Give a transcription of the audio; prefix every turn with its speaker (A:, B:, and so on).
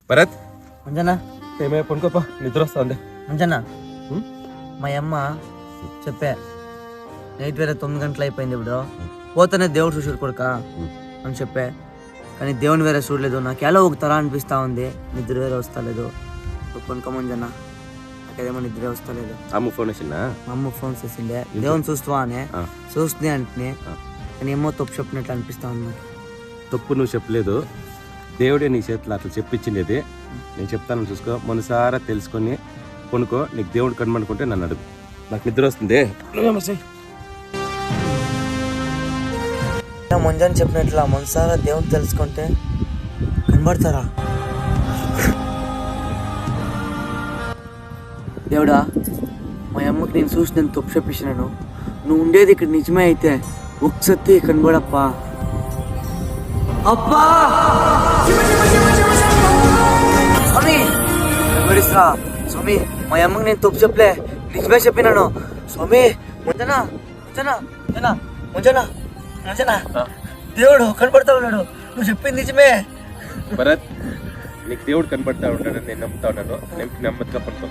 A: భరత్
B: అంజనా
A: ఏమే పనుకోపా నిద్ర వస్తుంది.
B: అంజనా మా అమ్మ చెప్పా నైట్ వేరే 9 గంటలు అయిపోయింది ఇప్పుడు పోతేనే దేవుడు చూసాడు కొడుక అని చెప్పా. కానీ దేవుని వేరే చూడలేదు. నాకు ఎలా ఊగుతారా అనిపిస్తా ఉంది. నిద్ర వేరే వస్తలేదు. కొనుక్కోమంజనా నాకేదేమో నిద్ర వస్తలేదు.
A: అమ్మ ఫోన్ వచ్చిందా?
B: మా అమ్మ ఫోన్ చేసిండే దేవుని చూస్తావా అని చూస్తుంది అంటే కానీ ఏమో తప్పు చెప్పినట్లు అనిపిస్తా ఉంది.
A: తప్పు నువ్వు చెప్పలేదు, దేవుడే నీ చేతిలో అట్లా చెప్పించిండేది. నేను చెప్తాను చూసుకో, మనసారా తెలుసుకొని కొనుక్కో. నీకు దేవుడు కనబడుకుంటే నన్ను అడుగు. నాకు నిద్ర వస్తుంది.
B: ముంజని చెప్పినట్లా మనసారా దేవుని తెలుసుకుంటే కనబడతారా? దేవుడా మా అమ్మకి నేను చూసి నేను తప్పు చెప్పించినాను. నువ్వు ఉండేది ఇక్కడ నిజమే అయితే ఒకసత్తి కనబడప్పా. అప్పా స్వామి కనబడిస్తా. స్వామి మా అమ్మకి నేను తప్పు చెప్పలే, నిజమే చెప్పినాను. స్వామి ముంజనా ముంజనా ముంజనా ముంజనా ముంజనా దేవుడు కనపడతా ఉన్నాడు. నువ్వు చెప్పింది నిజమే.
A: భరత్, నీకు దేవుడు కనపడతా ఉంటాడు, నేను నమ్ముతా ఉన్నాను. నెమ్మదిగా పడుకో.